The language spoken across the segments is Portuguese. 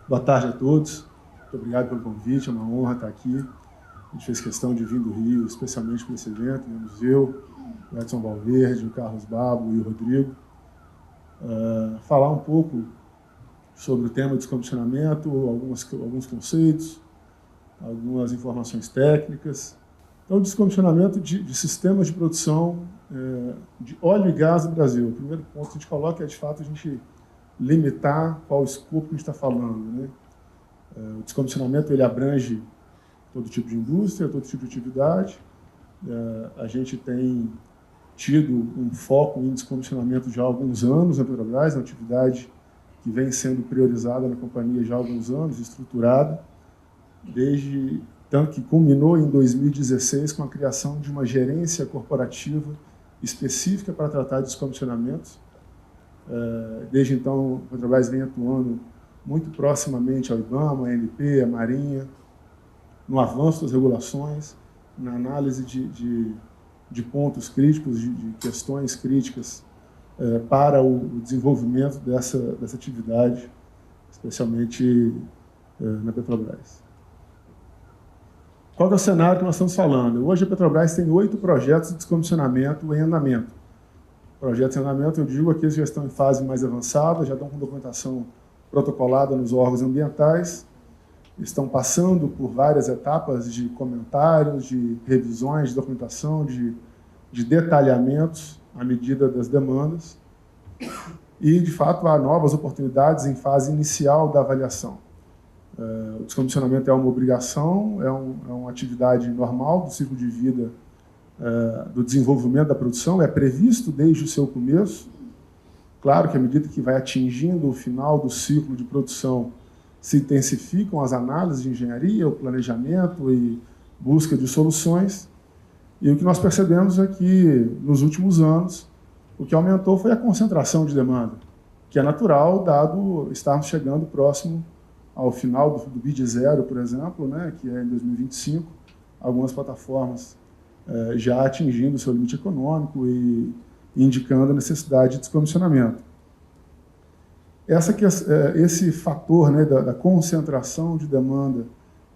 Boa tarde a todos. Muito obrigado pelo convite, é uma honra estar aqui. A gente fez questão de vir do Rio, especialmente para esse evento, menos eu, o Edson Valverde, o Carlos Babo e o Rodrigo. Falar um pouco sobre o tema de descondicionamento, alguns conceitos, algumas informações técnicas. Então, descondicionamento de sistemas de produção de óleo e gás no Brasil. O primeiro ponto que a gente coloca é, de fato, a gente limitar qual o escopo que a gente está falando, né? O descondicionamento ele abrange todo tipo de indústria, todo tipo de atividade. A gente tem tido um foco em descondicionamento já há alguns anos na Petrobras, uma atividade que vem sendo priorizada na companhia já há alguns anos, estruturada, tanto que culminou em 2016 com a criação de uma gerência corporativa específica para tratar de descondicionamentos. Desde então, a Petrobras vem atuando muito proximamente ao IBAMA, à ANP, à Marinha, no avanço das regulações, na análise de pontos críticos, de questões críticas para o desenvolvimento dessa atividade, especialmente na Petrobras. Qual é o cenário que nós estamos falando? Hoje a Petrobras tem 8 projetos de descondicionamento em andamento. Projetos em andamento, eu digo, aqueles que já estão em fase mais avançada, já estão com documentação protocolada nos órgãos ambientais, estão passando por várias etapas de comentários, de revisões de documentação, de detalhamentos à medida das demandas, e, de fato, há novas oportunidades em fase inicial da avaliação. O descondicionamento é uma obrigação, é uma atividade normal do ciclo de vida do desenvolvimento da produção, é previsto desde o seu começo. Claro que, à medida que vai atingindo o final do ciclo de produção, se intensificam as análises de engenharia, o planejamento e busca de soluções. E o que nós percebemos é que, nos últimos anos, o que aumentou foi a concentração de demanda, que é natural, dado estarmos chegando próximo ao final do BID zero, por exemplo, né, que é em 2025, algumas plataformas já atingindo o seu limite econômico e indicando a necessidade de descomissionamento. Esse fator, né, da concentração de demanda,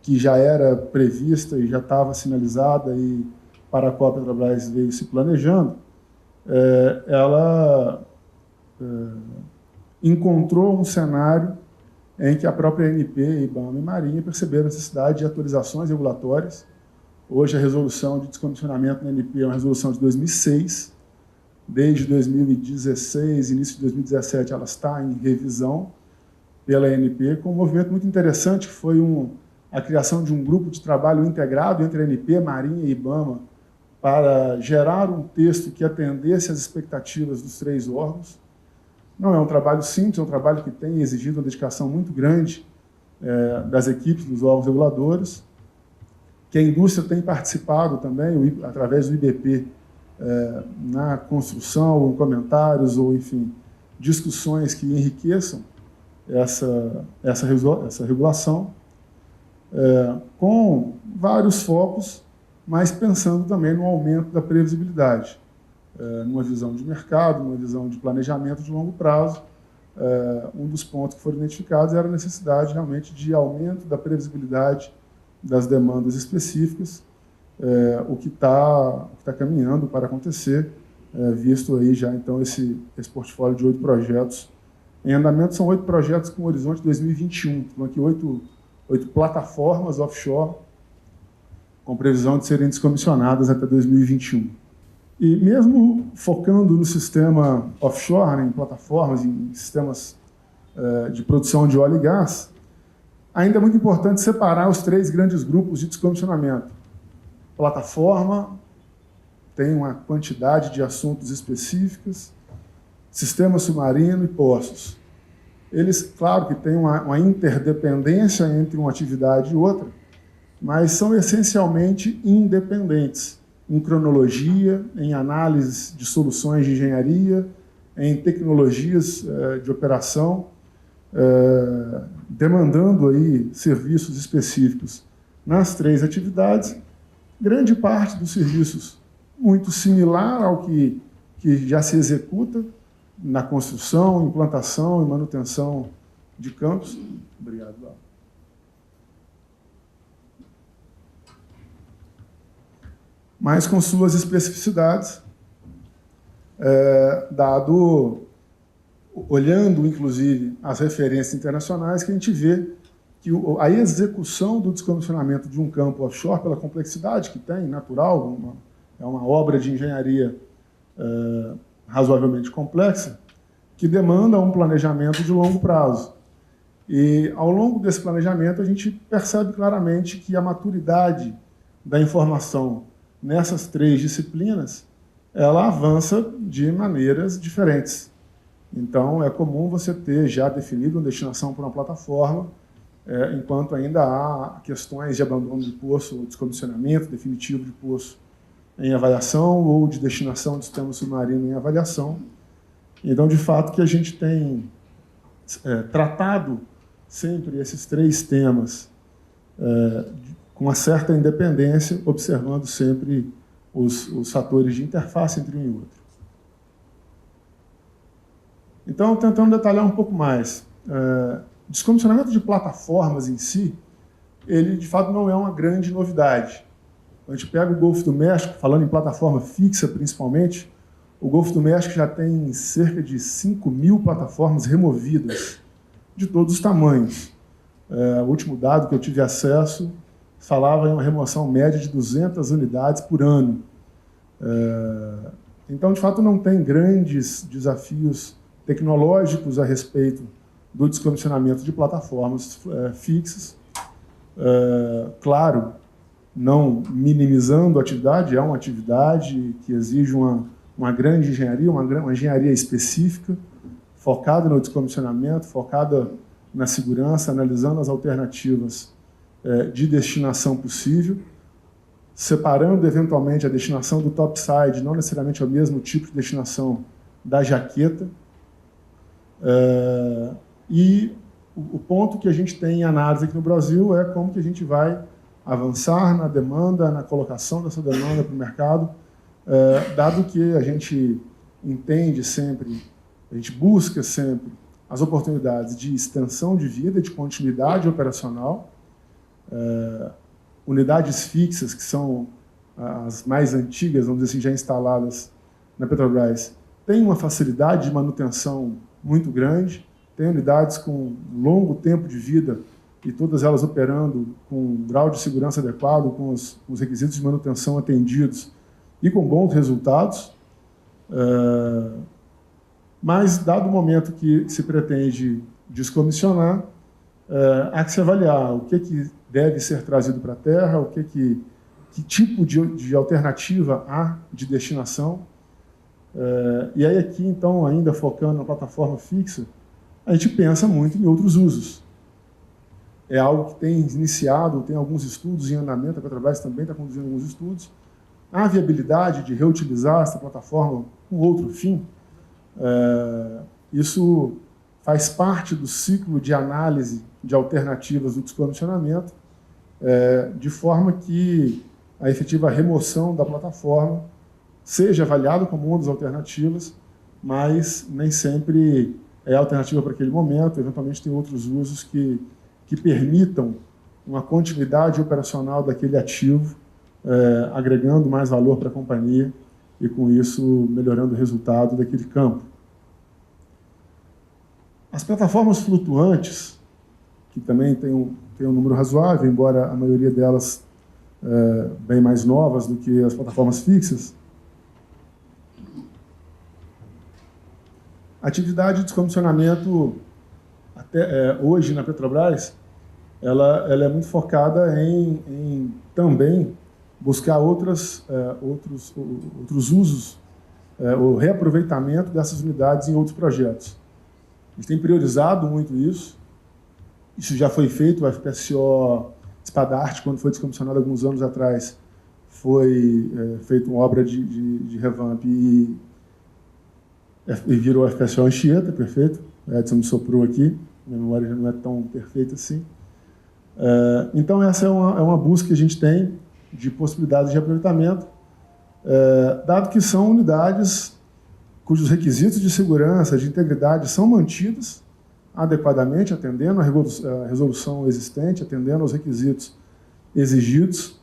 que já era prevista e já estava sinalizada e para a qual a Petrobras veio se planejando, ela encontrou um cenário em que a própria ANP, IBAMA e Marinha perceberam a necessidade de atualizações regulatórias. Hoje, a resolução de descondicionamento na ANP é uma resolução de 2006. Desde 2016, início de 2017, ela está em revisão pela ANP, com um movimento muito interessante, que foi a criação de um grupo de trabalho integrado entre a ANP, Marinha e IBAMA, para gerar um texto que atendesse às expectativas dos 3 órgãos. Não é um trabalho simples, é um trabalho que tem exigido uma dedicação muito grande das equipes dos órgãos reguladores, que a indústria tem participado também, através do IBP, na construção, comentários ou, enfim, discussões que enriqueçam essa regulação, com vários focos, mas pensando também no aumento da previsibilidade, numa visão de mercado, numa visão de planejamento de longo prazo. Um dos pontos que foram identificados era a necessidade realmente de aumento da previsibilidade das demandas específicas, o que está caminhando para acontecer, visto aí já então esse portfólio de 8 projetos em andamento. São 8 projetos com horizonte 2021, então aqui 8 plataformas offshore com previsão de serem descomissionadas até 2021. E mesmo focando no sistema offshore, em plataformas, em sistemas de produção de óleo e gás, ainda é muito importante separar os 3 grandes grupos de descomissionamento. Plataforma tem uma quantidade de assuntos específicos, sistema submarino e poços. Eles, claro que têm uma interdependência entre uma atividade e outra, mas são essencialmente independentes em cronologia, em análise de soluções de engenharia, em tecnologias de operação, demandando aí serviços específicos nas 3 atividades. Grande parte dos serviços muito similar ao que já se executa na construção, implantação e manutenção de campos. Obrigado, Laura. Mas com suas especificidades, olhando, inclusive, as referências internacionais, que a gente vê que a execução do descomissionamento de um campo offshore, pela complexidade que tem, natural, é uma obra de engenharia razoavelmente complexa, que demanda um planejamento de longo prazo. E, ao longo desse planejamento, a gente percebe claramente que a maturidade da informação nessas 3 disciplinas, ela avança de maneiras diferentes. Então, é comum você ter já definido uma destinação para uma plataforma, enquanto ainda há questões de abandono de poço ou descomissionamento definitivo de poço em avaliação ou de destinação do sistema submarino em avaliação. Então, de fato, que a gente tem tratado sempre esses 3 temas com uma certa independência, observando sempre os fatores de interface entre um e outro. Então, tentando detalhar um pouco mais, o descomissionamento de plataformas em si, ele, de fato, não é uma grande novidade. A gente pega o Golfo do México, falando em plataforma fixa, principalmente, o Golfo do México já tem cerca de 5.000 plataformas removidas, de todos os tamanhos. O último dado que eu tive acesso falava em uma remoção média de 200 unidades por ano. Então, de fato, não tem grandes desafios tecnológicos a respeito do descomissionamento de plataformas fixas. Claro, não minimizando a atividade, é uma atividade que exige uma grande engenharia, uma engenharia específica, focada no descomissionamento, focada na segurança, analisando as alternativas de destinação possível, separando eventualmente a destinação do topside, não necessariamente é o mesmo tipo de destinação da jaqueta. E o ponto que a gente tem em análise aqui no Brasil é como que a gente vai avançar na demanda, na colocação dessa demanda para o mercado, dado que a gente entende sempre, a gente busca sempre as oportunidades de extensão de vida, de continuidade operacional, unidades fixas, que são as mais antigas, vamos dizer assim, já instaladas na Petrobras, têm uma facilidade de manutenção muito grande, tem unidades com longo tempo de vida e todas elas operando com um grau de segurança adequado, com os requisitos de manutenção atendidos e com bons resultados. Mas, dado o momento que se pretende descomissionar, há que se avaliar o que deve ser trazido para a Terra, que tipo de alternativa há de destinação. E aí aqui, então, ainda focando na plataforma fixa, a gente pensa muito em outros usos. É algo que tem iniciado, tem alguns estudos em andamento, a Petrobras também está conduzindo alguns estudos. Há viabilidade de reutilizar essa plataforma com outro fim. Isso faz parte do ciclo de análise de alternativas do descomissionamento, de forma que a efetiva remoção da plataforma seja avaliada como uma das alternativas, mas nem sempre é a alternativa para aquele momento. Eventualmente tem outros usos que permitam uma continuidade operacional daquele ativo, agregando mais valor para a companhia e, com isso, melhorando o resultado daquele campo. As plataformas flutuantes, que também tem um número razoável, embora a maioria delas bem mais novas do que as plataformas fixas, a atividade de descomissionamento, até hoje na Petrobras, ela é muito focada em também buscar outros usos, o reaproveitamento dessas unidades em outros projetos. A gente tem priorizado muito isso. Isso já foi feito, o FPSO Spadarte, quando foi descomissionado alguns anos atrás, foi feita uma obra de revamp e virou o FPSO Anchieta, perfeito. O Edson me soprou aqui, minha memória já não é tão perfeita assim. Então, essa é uma busca que a gente tem de possibilidades de aproveitamento, dado que são unidades cujos requisitos de segurança, de integridade são mantidos, adequadamente, atendendo a resolução existente, atendendo aos requisitos exigidos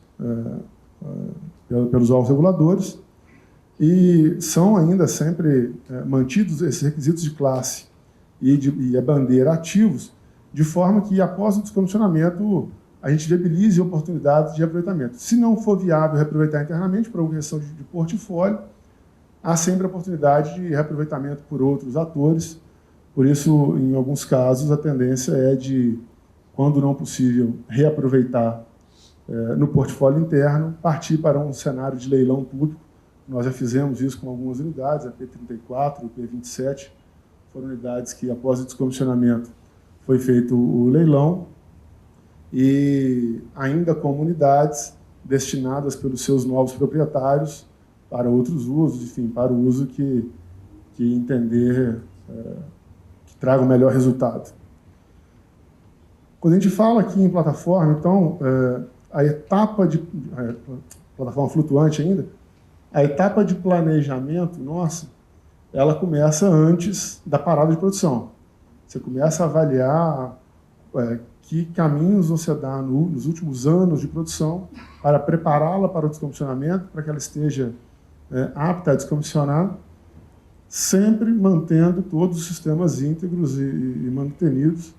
pelos órgãos reguladores, e são ainda sempre mantidos esses requisitos de classe e a bandeira ativos, de forma que, após o descomissionamento, a gente viabilize oportunidades de reaproveitamento. Se não for viável reaproveitar internamente, por alguma questão de portfólio, há sempre a oportunidade de reaproveitamento por outros atores. Por isso, em alguns casos, a tendência é de, quando não possível, reaproveitar no portfólio interno, partir para um cenário de leilão público. Nós já fizemos isso com algumas unidades, a P34, o P27, foram unidades que, após o descomissionamento, foi feito o leilão, e ainda como unidades destinadas pelos seus novos proprietários para outros usos, enfim, para o uso que entender que traga o melhor resultado. Quando a gente fala aqui em plataforma, então, a etapa de plataforma flutuante ainda, a etapa de planejamento nossa, ela começa antes da parada de produção. Você começa a avaliar que caminhos você dá nos últimos anos de produção para prepará-la para o descomissionamento, para que ela esteja apta a descomissionar, sempre mantendo todos os sistemas íntegros e mantenidos,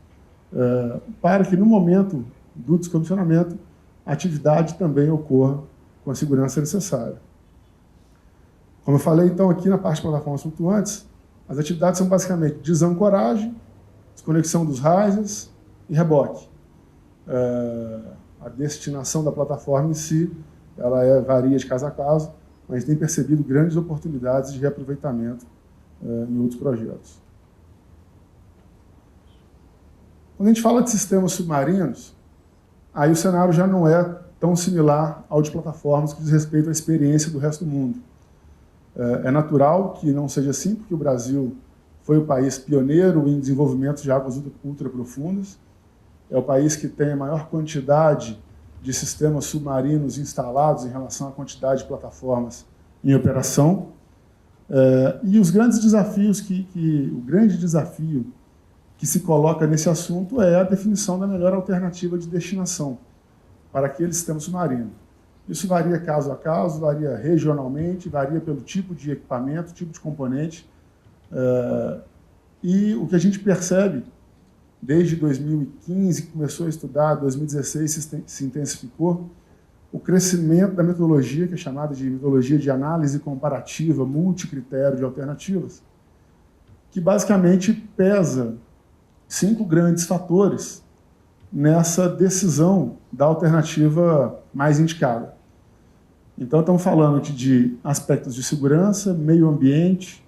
para que, no momento do descomissionamento, a atividade também ocorra com a segurança necessária. Como eu falei, então, aqui na parte de plataformas flutuantes, as atividades são basicamente desancoragem, desconexão dos risers e reboque. A destinação da plataforma em si, ela varia de caso a caso, mas tem percebido grandes oportunidades de reaproveitamento em outros projetos. Quando a gente fala de sistemas submarinos, aí o cenário já não é tão similar ao de plataformas que diz respeito à experiência do resto do mundo. É natural que não seja assim, porque o Brasil foi o país pioneiro em desenvolvimento de águas ultraprofundas, é o país que tem a maior quantidade de sistemas submarinos instalados em relação à quantidade de plataformas em operação. E os grandes desafios o grande desafio que se coloca nesse assunto é a definição da melhor alternativa de destinação para aquele sistema submarino. Isso varia caso a caso, varia regionalmente, varia pelo tipo de equipamento, tipo de componente. E o que a gente percebe, desde 2015, que começou a estudar, 2016 se intensificou, o crescimento da metodologia, que é chamada de metodologia de análise comparativa multicritério de alternativas, que basicamente pesa 5 grandes fatores nessa decisão da alternativa mais indicada. Então, estamos falando de aspectos de segurança, meio ambiente,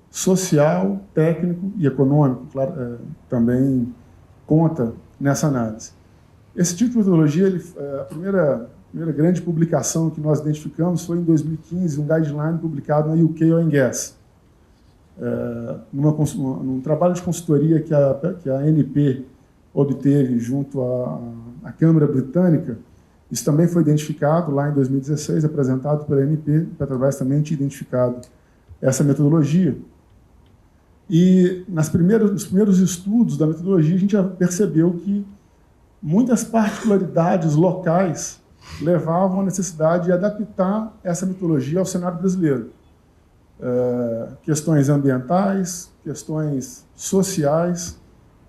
social, técnico e econômico, claro, também conta nessa análise. Esse tipo de metodologia, a primeira grande publicação que nós identificamos foi em 2015, um guideline publicado na UK Oil and Gas. Num trabalho de consultoria que a ANP obteve junto à Câmara Britânica, isso também foi identificado lá em 2016, apresentado pela ANP, a Petrobras também tinha identificado essa metodologia. E nos primeiros estudos da metodologia, a gente já percebeu que muitas particularidades locais levavam à necessidade de adaptar essa metodologia ao cenário brasileiro. Questões ambientais, questões sociais,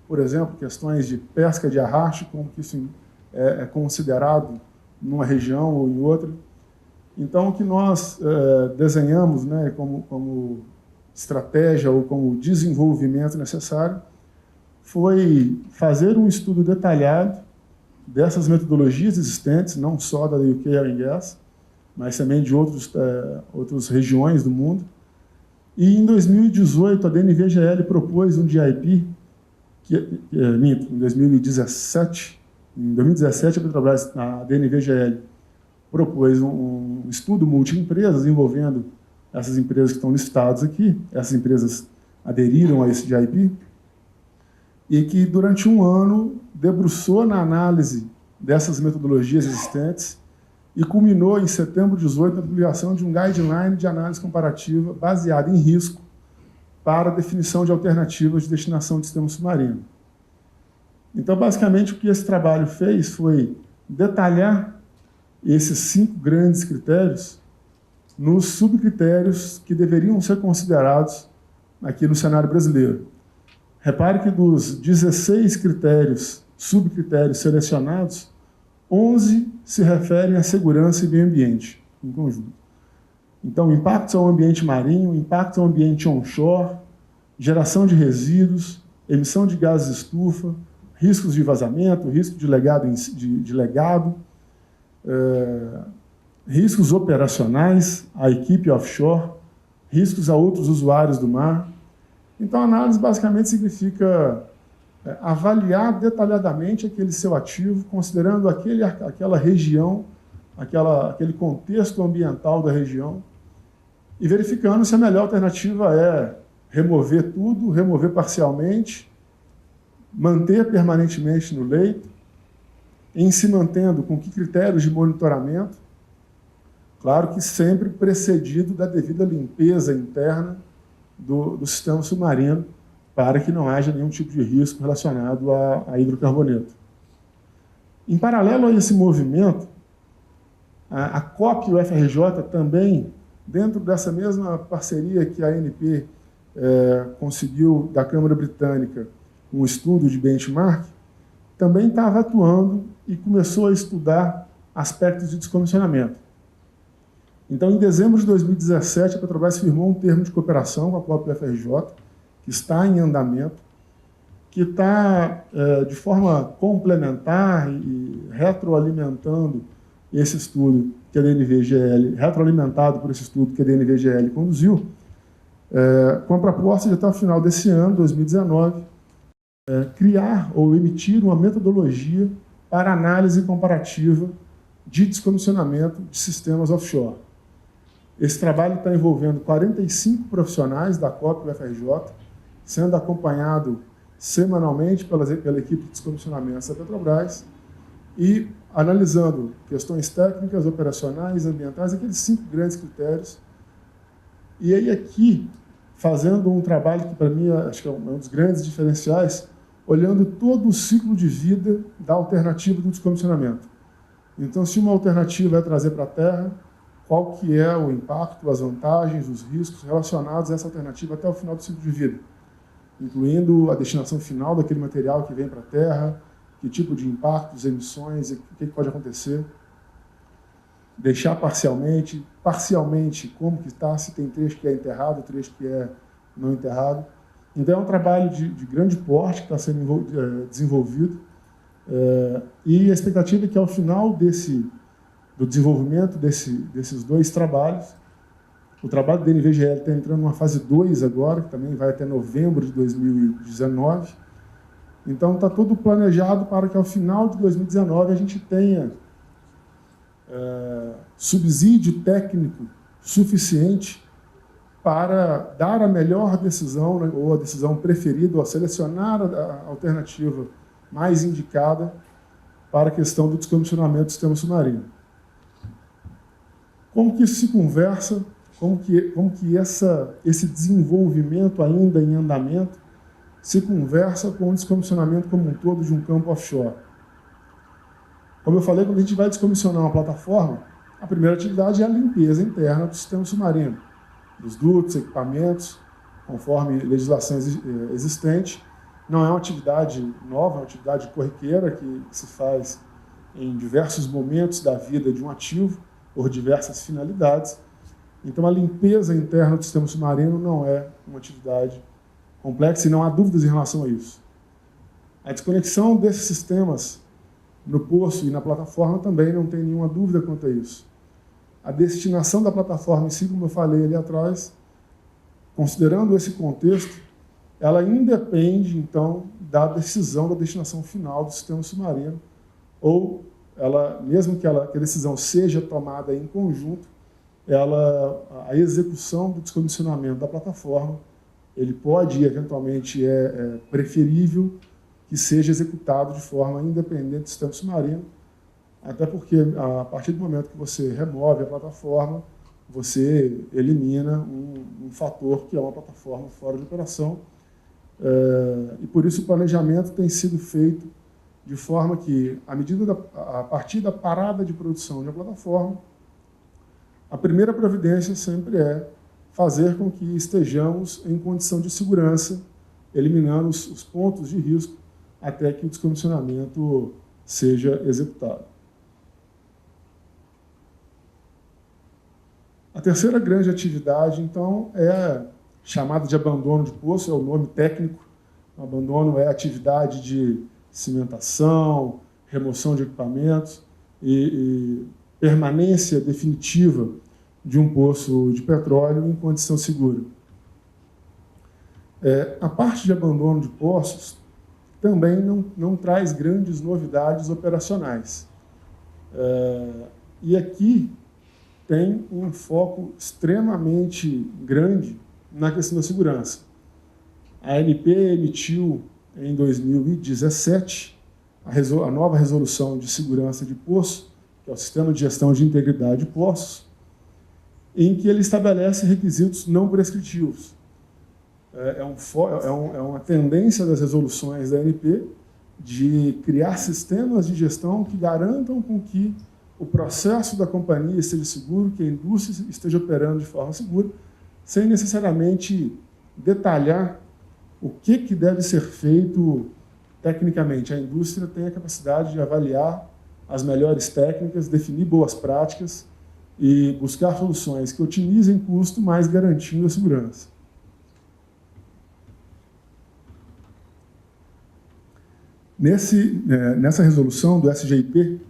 por exemplo, questões de pesca de arrasto, como que isso é considerado numa região ou em outra. Então, o que nós desenhamos, né, como estratégia ou como desenvolvimento necessário foi fazer um estudo detalhado dessas metodologias existentes, não só da UK Oil and Gas, mas também de outras regiões do mundo. E em 2018, a DNVGL propôs um DIP, em 2017, a Petrobras, a DNVGL, propôs um estudo multi-empresas envolvendo essas empresas que estão listadas aqui. Essas empresas aderiram a esse DIP e que, durante um ano, debruçou na análise dessas metodologias existentes e culminou, em setembro de 2018, na publicação de um guideline de análise comparativa baseado em risco para a definição de alternativas de destinação de sistema submarino. Então, basicamente, o que esse trabalho fez foi detalhar esses 5 grandes critérios nos subcritérios que deveriam ser considerados aqui no cenário brasileiro. Repare que dos 16 subcritérios selecionados, 11 se referem à segurança e meio ambiente, em conjunto. Então, impactos ao ambiente marinho, impactos ao ambiente onshore, geração de resíduos, emissão de gases estufa, riscos de vazamento, risco de legado, riscos operacionais à equipe offshore, riscos a outros usuários do mar. Então, a análise basicamente significa avaliar detalhadamente aquele seu ativo, considerando aquela região, aquele contexto ambiental da região, e verificando se a melhor alternativa é remover tudo, remover parcialmente, manter permanentemente no leito, em se mantendo com que critérios de monitoramento, claro que sempre precedido da devida limpeza interna do sistema submarino, para que não haja nenhum tipo de risco relacionado a hidrocarboneto. Em paralelo a esse movimento, a COP e o FRJ também, dentro dessa mesma parceria que a ANP conseguiu da Câmara Britânica, um estudo de benchmark, também estava atuando e começou a estudar aspectos de descomissionamento. Então, em dezembro de 2017, a Petrobras firmou um termo de cooperação com a COP e o FRJ, que está em andamento, que está de forma complementar e retroalimentando esse estudo que a DNV-GL, retroalimentado por esse estudo que a DNV-GL conduziu, com a proposta de, até o final desse ano, 2019, criar ou emitir uma metodologia para análise comparativa de descomissionamento de sistemas offshore. Esse trabalho está envolvendo 45 profissionais da COP e do FRJ, sendo acompanhado semanalmente pela equipe de descomissionamento da Petrobras e analisando questões técnicas, operacionais, ambientais, aqueles 5 grandes critérios. E aí aqui, fazendo um trabalho que para mim acho que é um dos grandes diferenciais, olhando todo o ciclo de vida da alternativa do descomissionamento. Então, se uma alternativa é trazer para a Terra, qual que é o impacto, as vantagens, os riscos relacionados a essa alternativa até o final do ciclo de vida, incluindo a destinação final daquele material que vem para a Terra, que tipo de impactos, emissões, o que pode acontecer, deixar parcialmente, como que está, se tem trecho que é enterrado, trecho que é não enterrado. Então, é um trabalho de grande porte que está sendo desenvolvido, e a expectativa é que, ao final do desenvolvimento desses 2 trabalhos, o trabalho do DNV-GL está entrando numa fase 2 agora, que também vai até novembro de 2019. Então, está tudo planejado para que, ao final de 2019, a gente tenha subsídio técnico suficiente para dar a melhor decisão, né, ou a decisão preferida, ou selecionar a alternativa mais indicada para a questão do descomissionamento do sistema submarino. Como que isso se conversa, como que esse desenvolvimento ainda em andamento se conversa com o descomissionamento como um todo de um campo offshore? Como eu falei, quando a gente vai descomissionar uma plataforma, a primeira atividade é a limpeza interna do sistema submarino, dos dutos, equipamentos, conforme legislação existente. Não é uma atividade nova, é uma atividade corriqueira que se faz em diversos momentos da vida de um ativo, por diversas finalidades. Então, a limpeza interna do sistema submarino não é uma atividade complexa e não há dúvidas em relação a isso. A desconexão desses sistemas no poço e na plataforma também não tem nenhuma dúvida quanto a isso. A destinação da plataforma em si, como eu falei ali atrás, considerando esse contexto, ela independe, então, da decisão da destinação final do sistema submarino, ou mesmo que a decisão seja tomada em conjunto, a execução do descomissionamento da plataforma, ele pode, eventualmente, é preferível que seja executado de forma independente do sistema submarino, até porque, a partir do momento que você remove a plataforma, você elimina um fator que é uma plataforma fora de operação. E por isso o planejamento tem sido feito de forma que, a partir da parada de produção de uma plataforma, a primeira providência sempre é fazer com que estejamos em condição de segurança, eliminando os pontos de risco até que o descomissionamento seja executado. A terceira grande atividade, então, é chamada de abandono de poço, é o nome técnico. O abandono é a atividade de cimentação, remoção de equipamentos e permanência definitiva de um poço de petróleo em condição segura. A parte de abandono de poços também não traz grandes novidades operacionais. E aqui tem um foco extremamente grande na questão da segurança. A ANP emitiu, em 2017, a nova resolução de segurança de poço, que é o Sistema de Gestão de Integridade de Poços, em que ele estabelece requisitos não prescritivos. É uma tendência das resoluções da ANP de criar sistemas de gestão que garantam com que o processo da companhia esteja seguro, que a indústria esteja operando de forma segura, sem necessariamente detalhar o que deve ser feito tecnicamente. A indústria tem a capacidade de avaliar as melhores técnicas, definir boas práticas e buscar soluções que otimizem custo, mas garantindo a segurança. Nessa resolução do SGIP,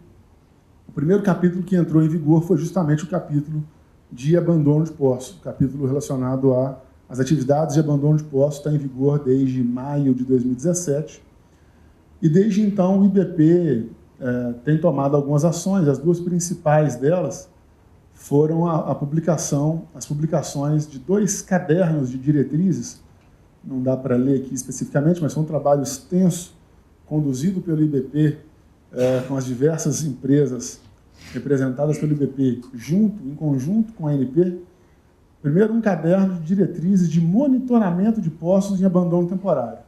o primeiro capítulo que entrou em vigor foi justamente o capítulo de abandono de poços, o capítulo relacionado às atividades de abandono de poços está em vigor desde maio de 2017. E desde então o IBP tem tomado algumas ações. As duas principais delas foram as publicações de 2 cadernos de diretrizes. Não dá para ler aqui especificamente, mas foi um trabalho extenso conduzido pelo IBP, com as diversas empresas representadas pelo IBP, em conjunto com a ANP. Primeiro, um caderno de diretrizes de monitoramento de poços em abandono temporário.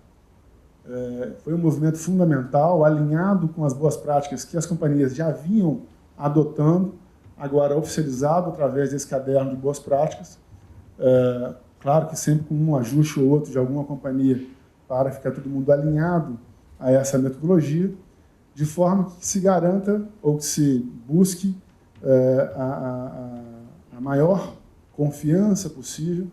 Foi um movimento fundamental, alinhado com as boas práticas que as companhias já vinham adotando, agora oficializado através desse caderno de boas práticas. Claro que sempre com um ajuste ou outro de alguma companhia para ficar todo mundo alinhado a essa metodologia, de forma que se garanta ou que se busque a maior confiança possível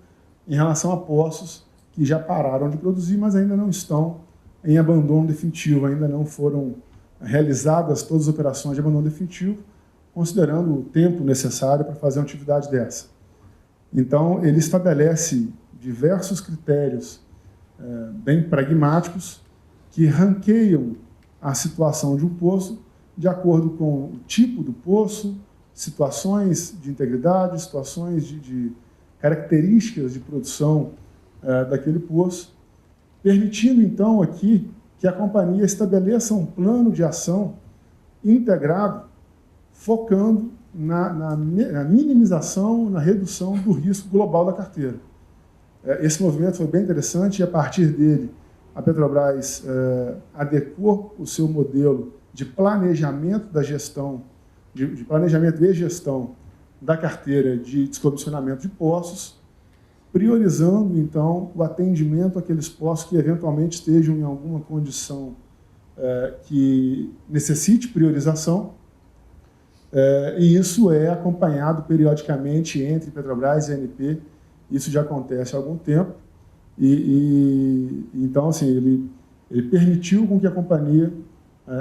em relação a poços que já pararam de produzir, mas ainda não estão em abandono definitivo, ainda não foram realizadas todas as operações de abandono definitivo, considerando o tempo necessário para fazer uma atividade dessa. Então, ele estabelece diversos critérios bem pragmáticos que ranqueiam a situação de um poço de acordo com o tipo do poço, situações de integridade, situações de características de produção daquele poço, permitindo, então, aqui que a companhia estabeleça um plano de ação integrado, focando na minimização, na redução do risco global da carteira. Esse movimento foi bem interessante e, a partir dele, a Petrobras adequou o seu modelo de planejamento da gestão, de planejamento e gestão da carteira de descomissionamento de poços, priorizando, então, o atendimento àqueles poços que, eventualmente, estejam em alguma condição que necessite priorização, e isso é acompanhado periodicamente entre Petrobras e ANP. Isso já acontece há algum tempo. Então, assim, ele permitiu com que a companhia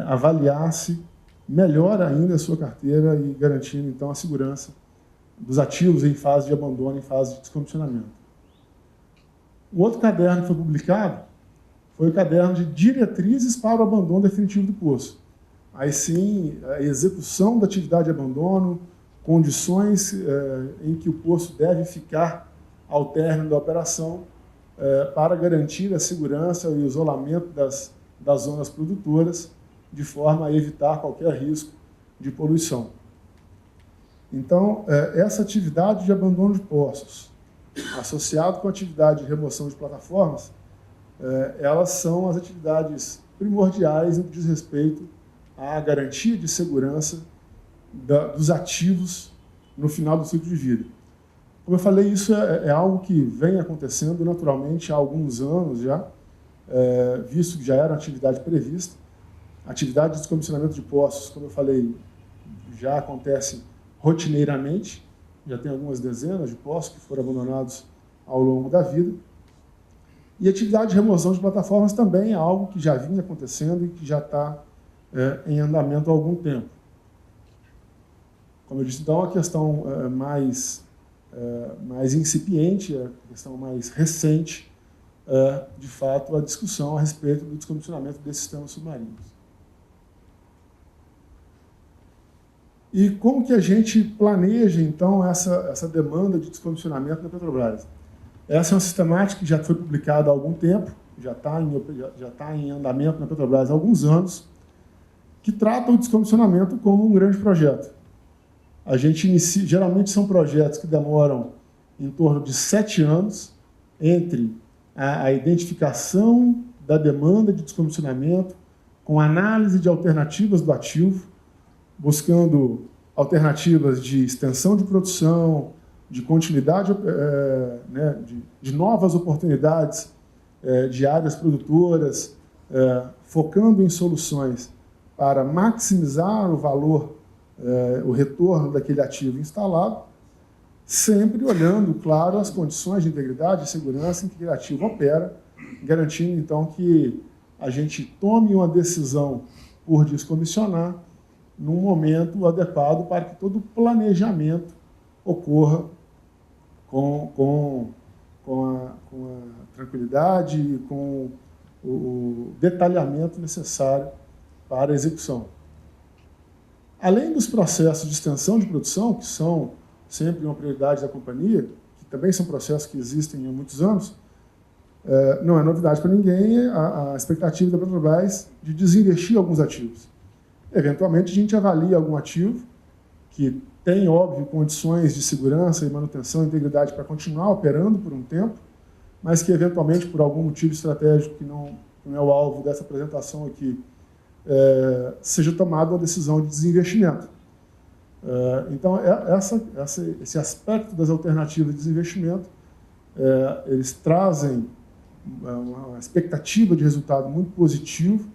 avaliasse melhor ainda a sua carteira e garantindo, então, a segurança dos ativos em fase de abandono, em fase de descomissionamento. O outro caderno que foi publicado foi o caderno de diretrizes para o abandono definitivo do poço. Aí sim, a execução da atividade de abandono, condições em que o poço deve ficar ao término da operação, para garantir a segurança e o isolamento das zonas produtoras, de forma a evitar qualquer risco de poluição. Então, essa atividade de abandono de poços, associado com a atividade de remoção de plataformas, elas são as atividades primordiais no que diz respeito à garantia de segurança dos ativos no final do ciclo de vida. Como eu falei, isso é algo que vem acontecendo naturalmente há alguns anos já, visto que já era uma atividade prevista. A atividade de descomissionamento de poços, como eu falei, já acontece rotineiramente, já tem algumas dezenas de poços que foram abandonados ao longo da vida. E a atividade de remoção de plataformas também é algo que já vinha acontecendo e que já está em andamento há algum tempo. Como eu disse, então, a questão mais incipiente, a questão mais recente, de fato, a discussão a respeito do descomissionamento desses sistemas submarinos. E como que a gente planeja, então, essa demanda de descomissionamento na Petrobras? Essa é uma sistemática que já foi publicada há algum tempo, já está em andamento na Petrobras há alguns anos, que trata o descomissionamento como um grande projeto. A gente inicia, geralmente são projetos que demoram em torno de 7 anos entre a identificação da demanda de descomissionamento, com análise de alternativas do ativo, buscando alternativas de extensão de produção, de continuidade, de novas oportunidades de áreas produtoras, focando em soluções para maximizar o valor, o retorno daquele ativo instalado, sempre olhando, claro, as condições de integridade e segurança em que aquele ativo opera, garantindo, então, que a gente tome uma decisão por descomissionar num momento adequado para que todo o planejamento ocorra com a tranquilidade e com o detalhamento necessário para a execução. Além dos processos de extensão de produção, que são sempre uma prioridade da companhia, que também são processos que existem há muitos anos, não é novidade para ninguém a expectativa da Petrobras de desinvestir alguns ativos. Eventualmente, a gente avalia algum ativo que tem, óbvio, condições de segurança e manutenção e integridade para continuar operando por um tempo, mas que, eventualmente, por algum motivo estratégico que não é o alvo dessa apresentação aqui, seja tomada uma decisão de desinvestimento. Então, esse aspecto das alternativas de desinvestimento, eles trazem uma expectativa de resultado muito positivo,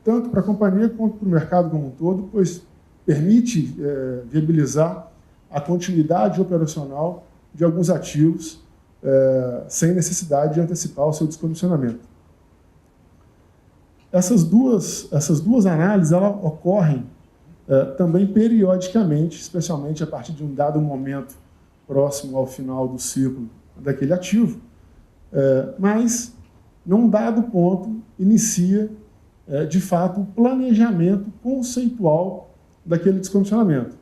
tanto para a companhia quanto para o mercado como um todo, pois permite viabilizar a continuidade operacional de alguns ativos sem necessidade de antecipar o seu descomissionamento. Essas duas análises elas ocorrem também periodicamente, especialmente a partir de um dado momento próximo ao final do ciclo daquele ativo, mas, num dado ponto, inicia, de fato, o planejamento conceitual daquele descomissionamento.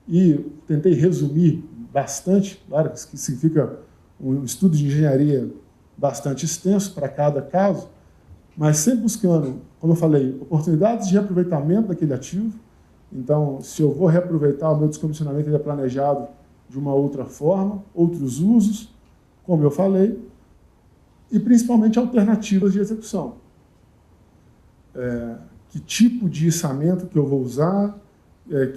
E tentei resumir bastante, claro que isso significa um estudo de engenharia bastante extenso para cada caso, mas sempre buscando, como eu falei, oportunidades de reaproveitamento daquele ativo. Então, se eu vou reaproveitar o meu descomissionamento, ele é planejado de uma outra forma, outros usos, como eu falei, e principalmente alternativas de execução. Que tipo de içamento que eu vou usar,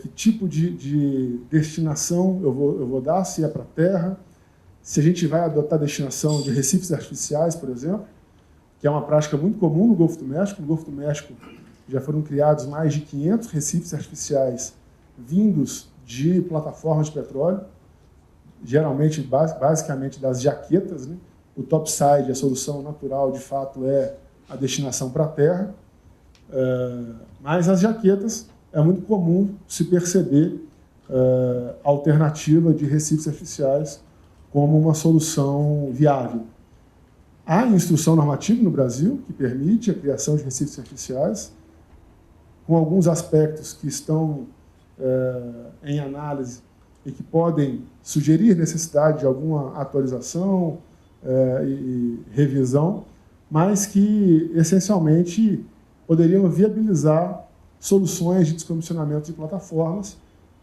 que tipo de destinação eu vou dar, se é para a terra, se a gente vai adotar a destinação de recifes artificiais, por exemplo, que é uma prática muito comum no Golfo do México. No Golfo do México já foram criados mais de 500 recifes artificiais vindos de plataformas de petróleo, geralmente, basicamente, das jaquetas, né? O topside, a solução natural, de fato, é a destinação para a terra, mas as jaquetas é muito comum se perceber a alternativa de recifes artificiais como uma solução viável. Há instrução normativa no Brasil que permite a criação de recifes artificiais, com alguns aspectos que estão em análise e que podem sugerir necessidade de alguma atualização e revisão, mas que, essencialmente, poderiam viabilizar soluções de descomissionamento de plataformas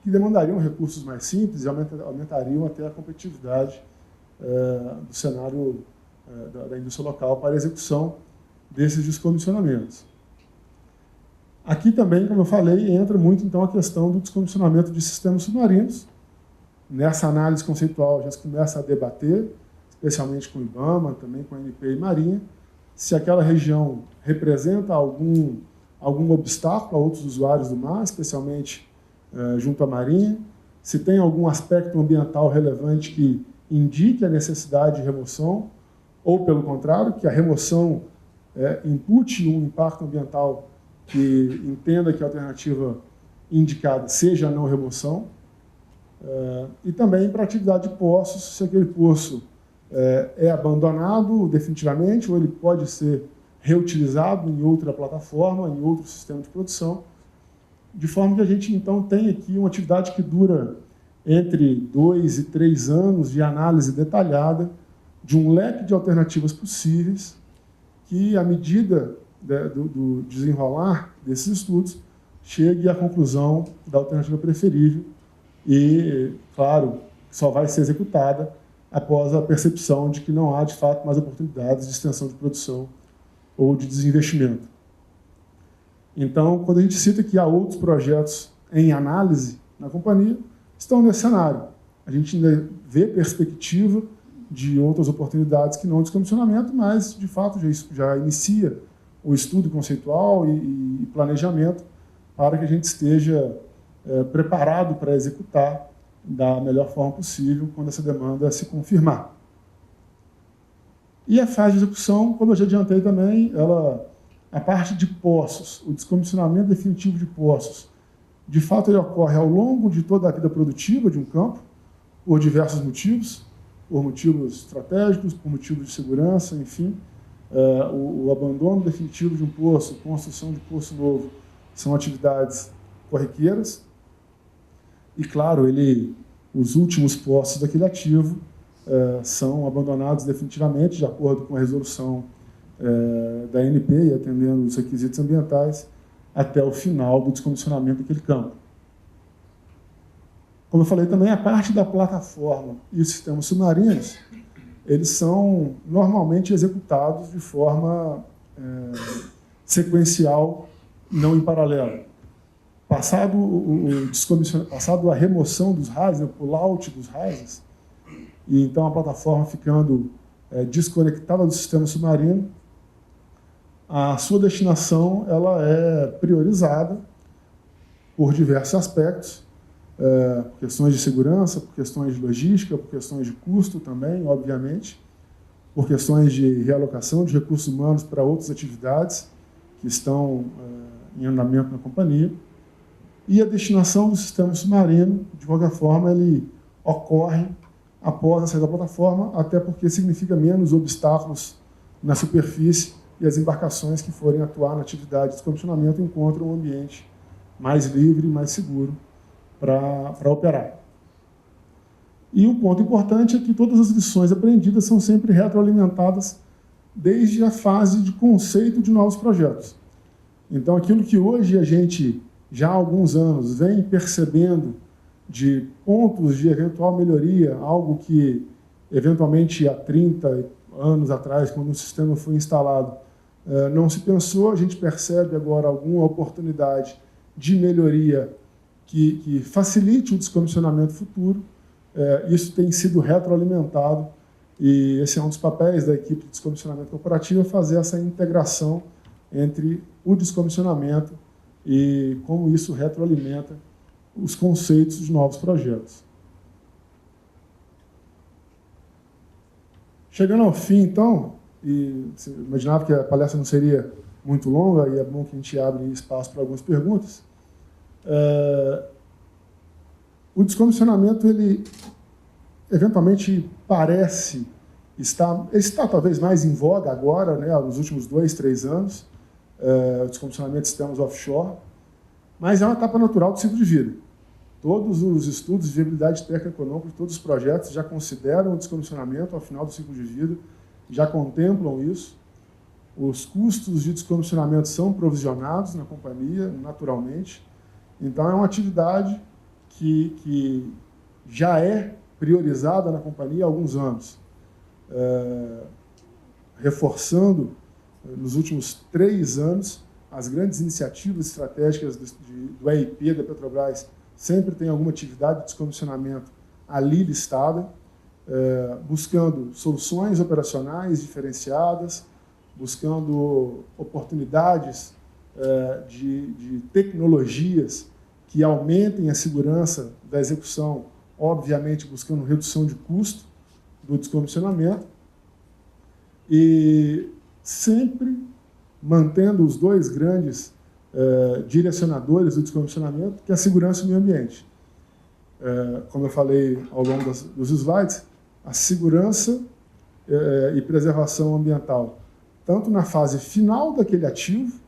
que demandariam recursos mais simples e aumentariam até a competitividade do cenário da indústria local para a execução desses descomissionamentos. Aqui também, como eu falei, entra muito então a questão do descomissionamento de sistemas submarinos. Nessa análise conceitual, a gente começa a debater, especialmente com o IBAMA, também com a ANP e Marinha, se aquela região representa algum obstáculo a outros usuários do mar, especialmente junto à Marinha, se tem algum aspecto ambiental relevante que indique a necessidade de remoção, ou, pelo contrário, que a remoção impute um impacto ambiental que entenda que a alternativa indicada seja a não remoção, e também para a atividade de poços, se aquele poço é abandonado definitivamente, ou ele pode ser reutilizado em outra plataforma, em outro sistema de produção, de forma que a gente, então, tem aqui uma atividade que dura entre 2 e 3 anos de análise detalhada de um leque de alternativas possíveis que, à medida do desenrolar desses estudos, chegue à conclusão da alternativa preferível e, claro, só vai ser executada após a percepção de que não há, de fato, mais oportunidades de extensão de produção ou de desinvestimento. Então, quando a gente cita que há outros projetos em análise na companhia, estão nesse cenário. A gente ainda vê perspectiva de outras oportunidades que não descomissionamento, mas, de fato, já inicia o estudo conceitual e planejamento para que a gente esteja preparado para executar da melhor forma possível quando essa demanda se confirmar. E a fase de execução, como eu já adiantei também, a parte de poços, o descomissionamento definitivo de poços, de fato ele ocorre ao longo de toda a vida produtiva de um campo, por diversos motivos, por motivos estratégicos, por motivos de segurança, enfim. O abandono definitivo de um poço, construção de poço novo, são atividades corriqueiras. E, claro, os últimos poços daquele ativo são abandonados definitivamente, de acordo com a resolução da ANP e atendendo os requisitos ambientais, até o final do descomissionamento daquele campo. Como eu falei também, a parte da plataforma e os sistemas submarinos, eles são normalmente executados de forma sequencial, não em paralelo. Passado a remoção dos RAS, o pull-out dos RAS, e então a plataforma ficando desconectada do sistema submarino, a sua destinação ela é priorizada por diversos aspectos, por questões de segurança, por questões de logística, por questões de custo também, obviamente, por questões de realocação de recursos humanos para outras atividades que estão em andamento na companhia. E a destinação do sistema submarino, de qualquer forma, ele ocorre após a saída da plataforma, até porque significa menos obstáculos na superfície e as embarcações que forem atuar na atividade de descomissionamento encontram um ambiente mais livre e mais seguro para operar. E um ponto importante é que todas as lições aprendidas são sempre retroalimentadas desde a fase de conceito de novos projetos. Então, aquilo que hoje a gente, já há alguns anos, vem percebendo de pontos de eventual melhoria, algo que, eventualmente, há 30 anos atrás, quando o sistema foi instalado, não se pensou, a gente percebe agora alguma oportunidade de melhoria que facilite o descomissionamento futuro. Isso tem sido retroalimentado e esse é um dos papéis da equipe de descomissionamento corporativo, fazer essa integração entre o descomissionamento e como isso retroalimenta os conceitos de novos projetos. Chegando ao fim, então, e você imaginava que a palestra não seria muito longa, e é bom que a gente abre espaço para algumas perguntas. O descomissionamento, ele eventualmente parece está talvez mais em voga agora, né, nos últimos 2, 3 anos, o descomissionamento de sistemas offshore, mas é uma etapa natural do ciclo de vida. Todos os estudos de viabilidade técnico-econômica de todos os projetos já consideram o descomissionamento ao final do ciclo de vida, já contemplam isso. Os custos de descomissionamento são provisionados na companhia, naturalmente. Então, é uma atividade que já é priorizada na companhia há alguns anos, reforçando, nos últimos 3 anos, as grandes iniciativas estratégicas do EIP da Petrobras. Sempre tem alguma atividade de descomissionamento ali listada, buscando soluções operacionais diferenciadas, buscando oportunidades de tecnologias que aumentem a segurança da execução, obviamente buscando redução de custo do descomissionamento, e sempre mantendo os 2 grandes direcionadores do descomissionamento, que é a segurança e o meio ambiente. Como eu falei ao longo dos slides, a segurança e preservação ambiental, tanto na fase final daquele ativo,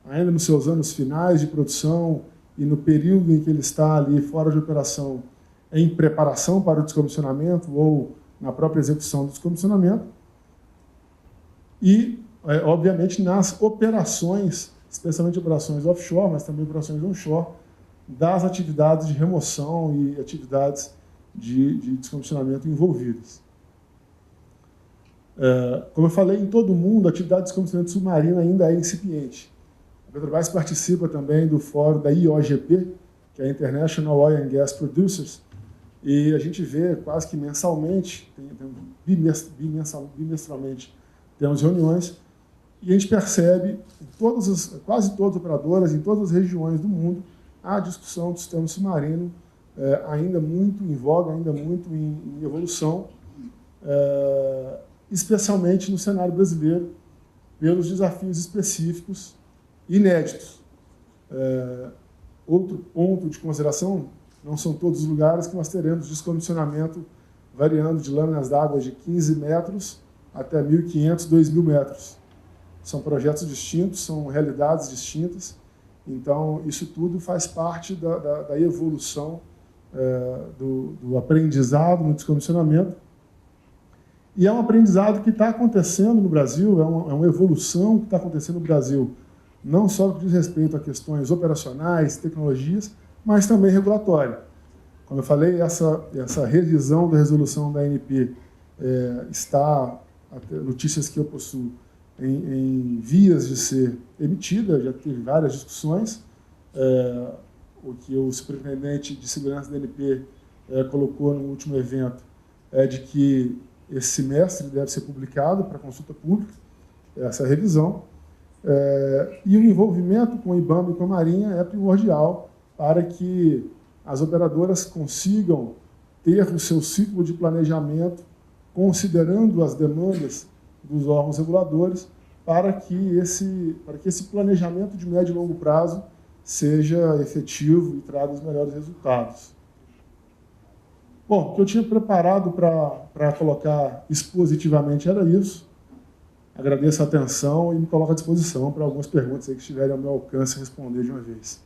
ainda nos seus anos finais de produção e no período em que ele está ali fora de operação, em preparação para o descomissionamento ou na própria execução do descomissionamento, e, obviamente, nas operações, especialmente operações offshore, mas também operações onshore, das atividades de remoção e atividades de descomissionamento envolvidas. Como eu falei, em todo o mundo, a atividade de descomissionamento submarino ainda é incipiente. A Petrobras participa também do fórum da IOGP, que é a International Oil and Gas Producers, e a gente vê quase que mensalmente, bimestralmente, temos reuniões, e a gente percebe em quase todas as operadoras, em todas as regiões do mundo, a discussão do sistema submarino ainda muito em voga, ainda muito em evolução, especialmente no cenário brasileiro, pelos desafios específicos inéditos. Outro ponto de consideração, não são todos os lugares que nós teremos descomissionamento variando de lâminas d'água de 15 metros até 1.500, 2.000 metros. São projetos distintos, são realidades distintas, então isso tudo faz parte da evolução do aprendizado no descomissionamento. E é um aprendizado que está acontecendo no Brasil, é uma evolução que está acontecendo no Brasil, não só no que diz respeito a questões operacionais, tecnologias, mas também regulatória. Como eu falei, essa revisão da resolução da ANP está, notícias que eu possuo, em vias de ser emitida, já teve várias discussões. O que o superintendente de segurança da ANP colocou no último evento é de que esse semestre deve ser publicado para consulta pública, essa revisão. E o envolvimento com o IBAMA e com a Marinha é primordial para que as operadoras consigam ter o seu ciclo de planejamento, considerando as demandas dos órgãos reguladores, para que esse planejamento de médio e longo prazo seja efetivo e traga os melhores resultados. Bom, o que eu tinha preparado para colocar expositivamente era isso. Agradeço a atenção e me coloco à disposição para algumas perguntas aí que estiverem ao meu alcance responder de uma vez.